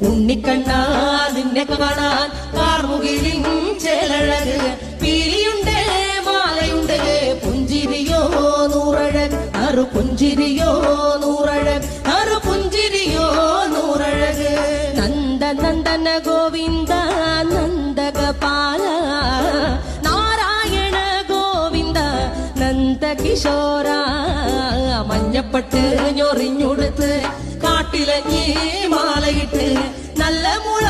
ഉണ്ണിക്കണ്ണാ നിന്നെ കാണാൻ കാർമുകിലിൻ ചേലഴക് പീലിയുണ്ട് മാലയുണ്ട് പുഞ്ചിരിയോ നൂറഴക് അറു പുഞ്ചിരിയോ നൂറഴക് അറു പുഞ്ചിരിയോ നൂറഴക് നന്ദ നന്ദന ഗോവിന്ദ നന്ദഗപാല നാരായണ ഗോവിന്ദ നന്ദകിശോര മഞ്ഞപ്പെട്ട് ഞൊറിഞ്ഞുടുത്ത് കാട്ടിലഞ്ഞി മാലയിട്ട് നല്ല മുള